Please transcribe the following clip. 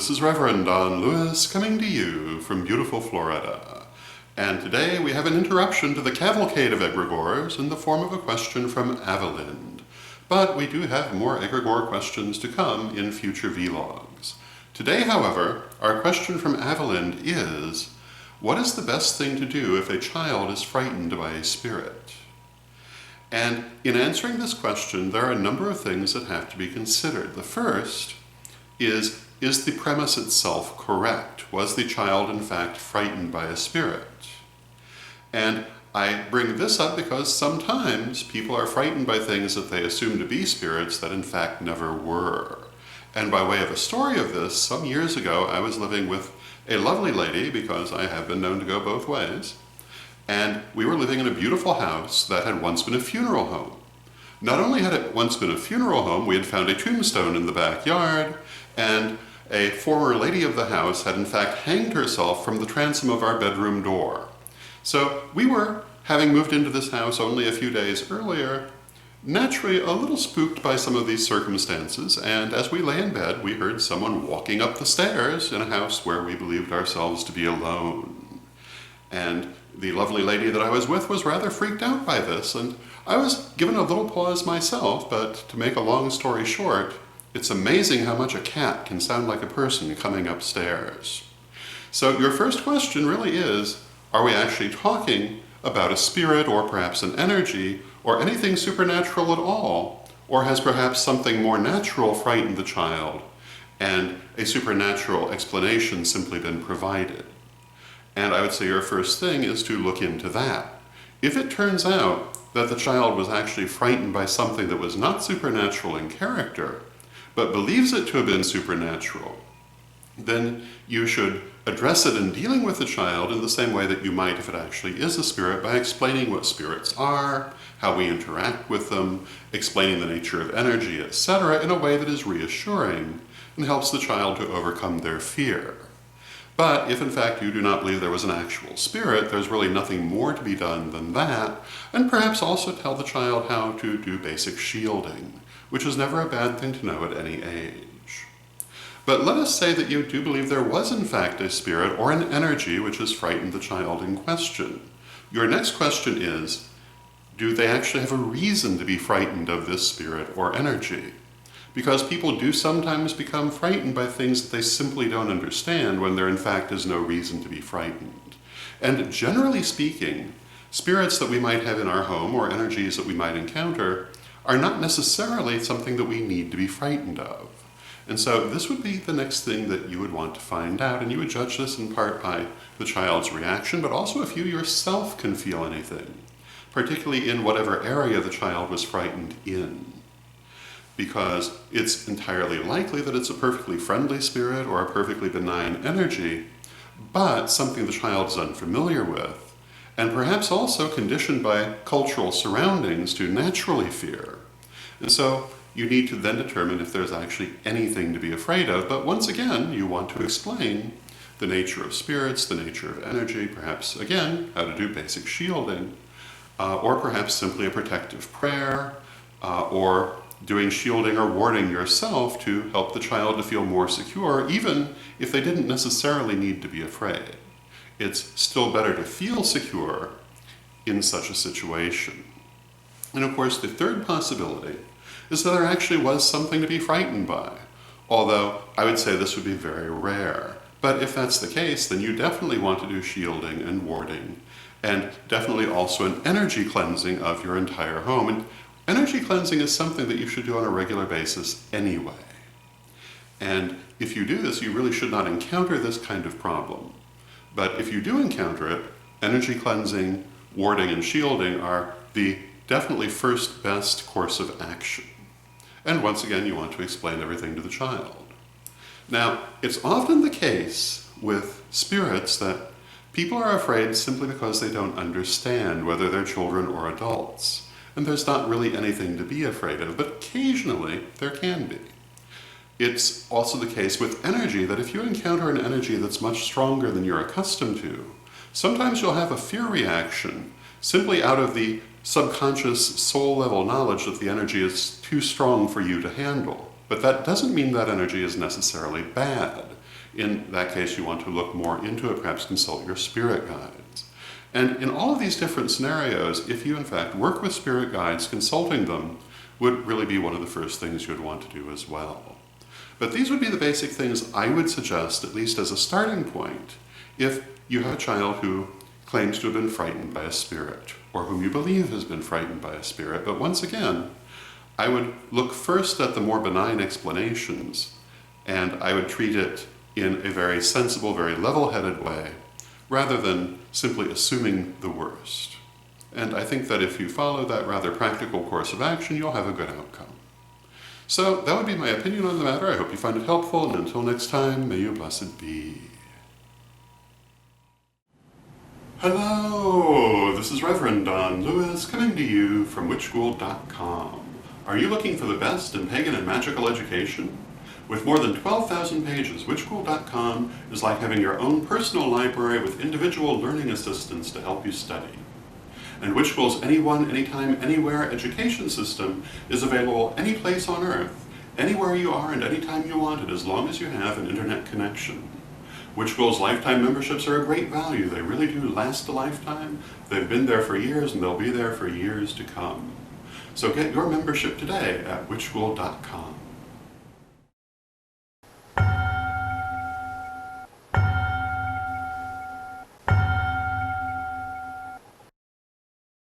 This is Reverend Don Lewis coming to you from beautiful Florida. And today we have an interruption to the cavalcade of egregores in the form of a question from Avalind. But we do have more egregore questions to come in future vlogs. Today, however, our question from Avalind is, what is the best thing to do if a child is frightened by a spirit? And in answering this question, there are a number of things that have to be considered. The first is the premise itself correct? Was the child in fact frightened by a spirit? And I bring this up because sometimes people are frightened by things that they assume to be spirits that in fact never were. And by way of a story of this, some years ago I was living with a lovely lady, because I have been known to go both ways, and we were living in a beautiful house that had once been a funeral home. Not only had it once been a funeral home, we had found a tombstone in the backyard, and a former lady of the house had in fact hanged herself from the transom of our bedroom door. So we were, having moved into this house only a few days earlier, naturally a little spooked by some of these circumstances, and as we lay in bed, we heard someone walking up the stairs in a house where we believed ourselves to be alone. And the lovely lady that I was with was rather freaked out by this, and I was given a little pause myself, but to make a long story short, it's amazing how much a cat can sound like a person coming upstairs. So your first question really is, are we actually talking about a spirit or perhaps an energy or anything supernatural at all? Or has perhaps something more natural frightened the child and a supernatural explanation simply been provided? And I would say your first thing is to look into that. If it turns out that the child was actually frightened by something that was not supernatural in character, but believes it to have been supernatural, then you should address it in dealing with the child in the same way that you might if it actually is a spirit, by explaining what spirits are, how we interact with them, explaining the nature of energy, etc., in a way that is reassuring and helps the child to overcome their fear. But if in fact you do not believe there was an actual spirit, there's really nothing more to be done than that, and perhaps also tell the child how to do basic shielding, which is never a bad thing to know at any age. But let us say that you do believe there was in fact a spirit or an energy which has frightened the child in question. Your next question is, do they actually have a reason to be frightened of this spirit or energy? Because people do sometimes become frightened by things that they simply don't understand when there in fact is no reason to be frightened. And generally speaking, spirits that we might have in our home or energies that we might encounter are not necessarily something that we need to be frightened of. And so this would be the next thing that you would want to find out, and you would judge this in part by the child's reaction, but also if you yourself can feel anything, particularly in whatever area the child was frightened in. Because it's entirely likely that it's a perfectly friendly spirit or a perfectly benign energy, but something the child is unfamiliar with, and perhaps also conditioned by cultural surroundings to naturally fear. And so you need to then determine if there's actually anything to be afraid of, but once again, you want to explain the nature of spirits, the nature of energy, perhaps, again, how to do basic shielding, or perhaps simply a protective prayer, or doing shielding or warding yourself to help the child to feel more secure, even if they didn't necessarily need to be afraid. It's still better to feel secure in such a situation. And of course, the third possibility is that there actually was something to be frightened by, although I would say this would be very rare. But if that's the case, then you definitely want to do shielding and warding, and definitely also an energy cleansing of your entire home. And energy cleansing is something that you should do on a regular basis anyway. And if you do this, you really should not encounter this kind of problem. But if you do encounter it, energy cleansing, warding, and shielding are the definitely first best course of action. And once again, you want to explain everything to the child. Now, it's often the case with spirits that people are afraid simply because they don't understand whether they're children or adults. And there's not really anything to be afraid of, but occasionally there can be. It's also the case with energy that if you encounter an energy that's much stronger than you're accustomed to, sometimes you'll have a fear reaction simply out of the subconscious soul-level knowledge that the energy is too strong for you to handle. But that doesn't mean that energy is necessarily bad. In that case, you want to look more into it, perhaps consult your spirit guides. And in all of these different scenarios, if you in fact work with spirit guides, consulting them would really be one of the first things you'd want to do as well. But these would be the basic things I would suggest, at least as a starting point, if you have a child who claims to have been frightened by a spirit, or whom you believe has been frightened by a spirit. But once again, I would look first at the more benign explanations, and I would treat it in a very sensible, very level-headed way, rather than simply assuming the worst. And I think that if you follow that rather practical course of action, you'll have a good outcome. So that would be my opinion on the matter. I hope you find it helpful, and until next time, may you blessed be. Hello, this is Reverend Don Lewis coming to you from witchschool.com. Are you looking for the best in pagan and magical education? With more than 12,000 pages, witchschool.com is like having your own personal library with individual learning assistants to help you study. And Witchschool's Anyone, Anytime, Anywhere education system is available any place on Earth, anywhere you are and anytime you want it, as long as you have an internet connection. Witchschool's lifetime memberships are a great value. They really do last a lifetime. They've been there for years and they'll be there for years to come. So get your membership today at witchschool.com.